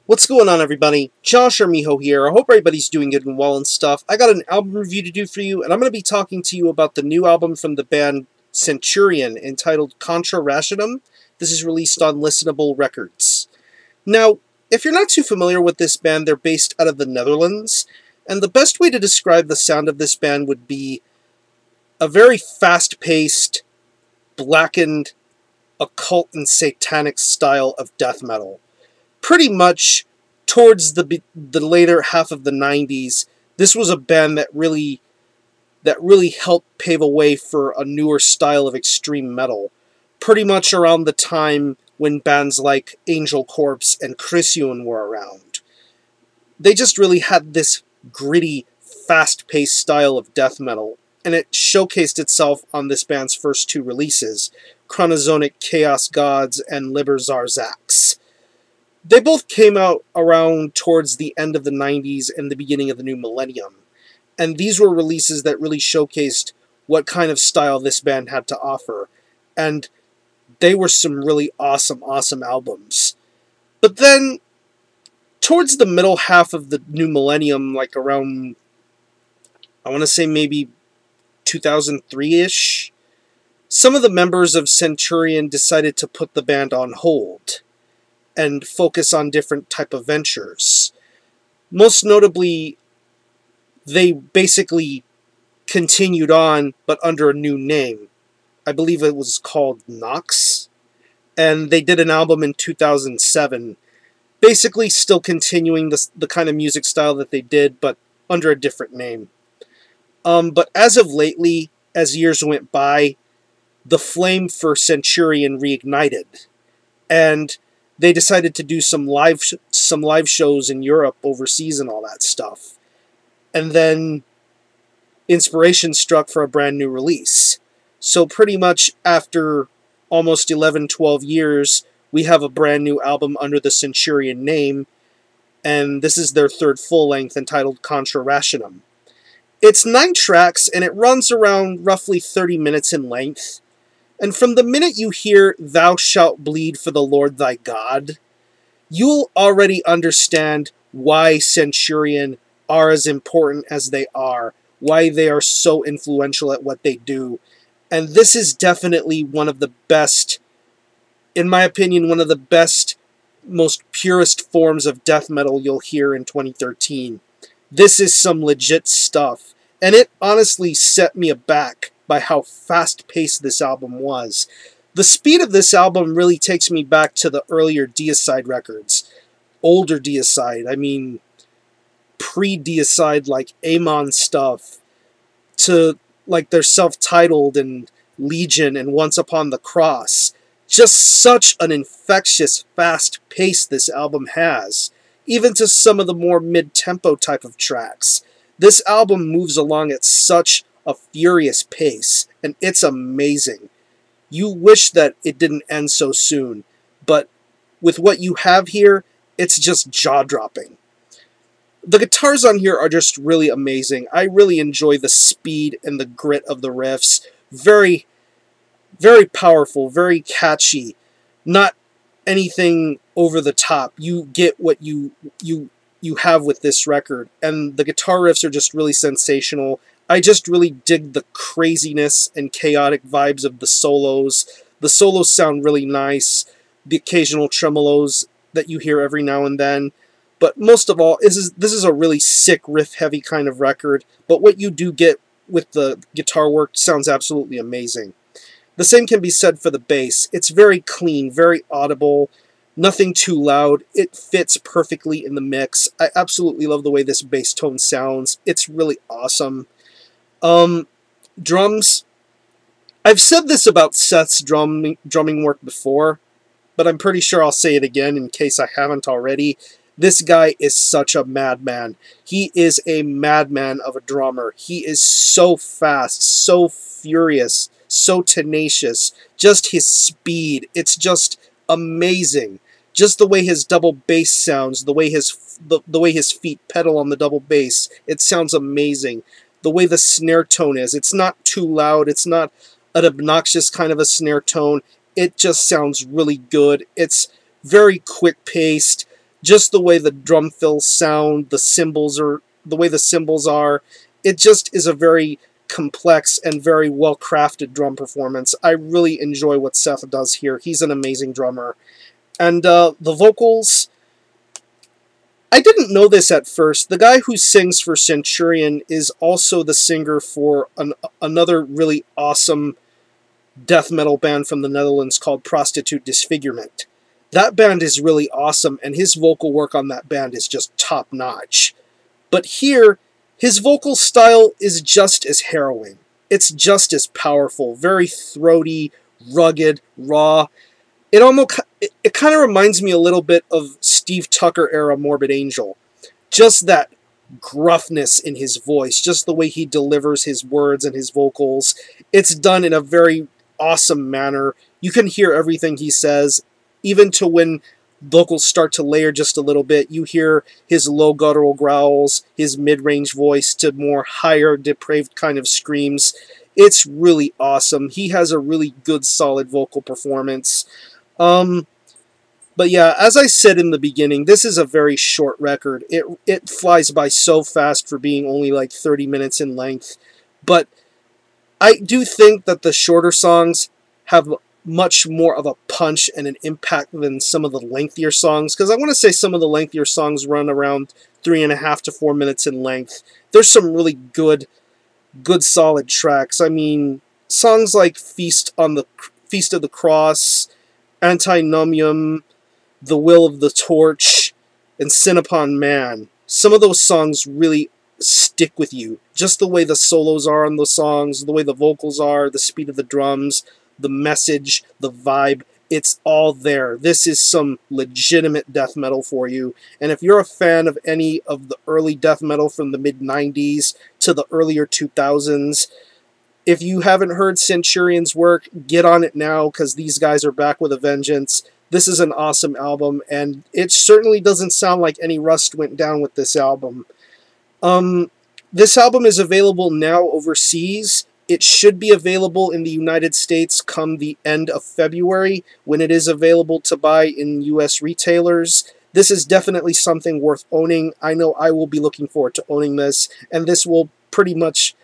What's going on, everybody? Josh or Miho here. I hope everybody's doing good and well and stuff. I got an album review to do for you, and I'm going to be talking to you about the new album from the band Centurian entitled Contra Rationem. This is released on Listenable Records. Now, if you're not too familiar with this band, they're based out of the Netherlands, and the best way to describe the sound of this band would be a very fast-paced, blackened, occult and satanic style of death metal. Pretty much towards the later half of the 90s, this was a band that really helped pave a way for a newer style of extreme metal. Pretty much around the time when bands like Angel Corpse and Chrysion were around. They just really had this gritty, fast-paced style of death metal, and it showcased itself on this band's first two releases, Chronozonic Chaos Gods and Liber Zarzax. They both came out around towards the end of the 90s and the beginning of the new millennium. And these were releases that really showcased what kind of style this band had to offer. And they were some really awesome albums. But then, towards the middle half of the new millennium, like around, I want to say maybe 2003-ish, some of the members of Centurian decided to put the band on hold and focus on different type of ventures. Most notably, they basically continued on, but under a new name. I believe it was called Nox, and they did an album in 2007, basically still continuing the kind of music style that they did, but under a different name. But as of lately, as years went by, the flame for Centurian reignited, and they decided to do some live shows in Europe, overseas, and all that stuff. And then inspiration struck for a brand new release. So pretty much after almost 11-12 years, we have a brand new album under the Centurian name, and this is their third full-length entitled Contra Rationem. It's 9 tracks, and it runs around roughly 30 minutes in length. And from the minute you hear, "Thou shalt bleed for the Lord thy God," you'll already understand why Centurion are as important as they are, why they are so influential at what they do. And this is definitely one of the best, in my opinion, one of the best, most purest forms of death metal you'll hear in 2013. This is some legit stuff, and it honestly set me aback by how fast-paced this album was. The speed of this album really takes me back to the earlier Deicide records. Older Deicide, I mean pre-Deicide, like Amon stuff, to like their self-titled and Legion and Once Upon the Cross. Just such an infectious, fast pace this album has, even to some of the more mid-tempo type of tracks. This album moves along at such a furious pace, and it's amazing. You wish that it didn't end so soon, but with what you have here, it's just jaw-dropping. The guitars on here are just really amazing. I really enjoy the speed and the grit of the riffs. Very, very powerful, very catchy. Not anything over the top. You get what you have with this record, and the guitar riffs are just really sensational. I just really dig the craziness and chaotic vibes of the solos. The solos sound really nice. The occasional tremolos that you hear every now and then. But most of all, this is a really sick, riff-heavy kind of record. But what you do get with the guitar work sounds absolutely amazing. The same can be said for the bass. It's very clean, very audible, nothing too loud. It fits perfectly in the mix. I absolutely love the way this bass tone sounds. It's really awesome. Drums. I've said this about Seth's drumming work before, but I'm pretty sure I'll say it again in case I haven't already. This guy is such a madman. He is a madman of a drummer. He is so fast, so furious, so tenacious. Just his speed. It's just amazing. Just the way his double bass sounds, the way his feet pedal on the double bass, it sounds amazing. The way the snare tone is, it's not too loud, it's not an obnoxious kind of a snare tone, it just sounds really good. It's very quick-paced. just the way the drum fills sound, the way the cymbals are, it just is a very complex and very well-crafted drum performance. I really enjoy what Seth does here. He's an amazing drummer. And the vocals, I didn't know this at first. The guy who sings for Centurion is also the singer for another really awesome death metal band from the Netherlands called Prostitute Disfigurement. That band is really awesome, and his vocal work on that band is just top-notch. But here, his vocal style is just as harrowing. It's just as powerful, very throaty, rugged, raw. It kind of reminds me a little bit of Steve Tucker era Morbid Angel. Just that gruffness in his voice, just the way he delivers his words and his vocals. It's done in a very awesome manner. You can hear everything he says, even to when vocals start to layer just a little bit. You hear his low guttural growls, his mid-range voice to more higher, depraved kind of screams. It's really awesome. He has a really good, solid vocal performance. But yeah, as I said in the beginning, this is a very short record. It flies by so fast for being only like 30 minutes in length. But I do think that the shorter songs have much more of a punch and an impact than some of the lengthier songs, because I want to say some of the lengthier songs run around 3.5 to 4 minutes in length. There's some really good solid tracks. I mean, songs like Feast of the Cross, Antinomium, The Will of the Torch, and Sin Upon Man. Some of those songs really stick with you. Just the way the solos are on the songs, the way the vocals are, the speed of the drums, the message, the vibe, it's all there. This is some legitimate death metal for you. And if you're a fan of any of the early death metal from the mid-90s to the earlier 2000s, if you haven't heard Centurion's work, get on it now, because these guys are back with a vengeance. This is an awesome album, and it certainly doesn't sound like any rust went down with this album. This album is available now overseas. It should be available in the United States come the end of February, when it is available to buy in US retailers. This is definitely something worth owning. I know I will be looking forward to owning this, and this will pretty much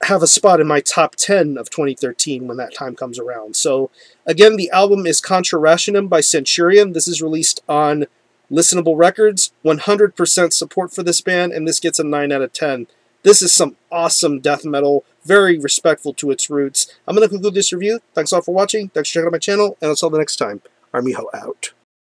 have a spot in my top 10 of 2013 when that time comes around. So, again, the album is Contra Rationem by Centurion. This is released on Listenable Records. 100% support for this band, and this gets a 9 out of 10. This is some awesome death metal, very respectful to its roots. I'm going to conclude this review. Thanks all for watching. Thanks for checking out my channel, and until the next time, Armijo out.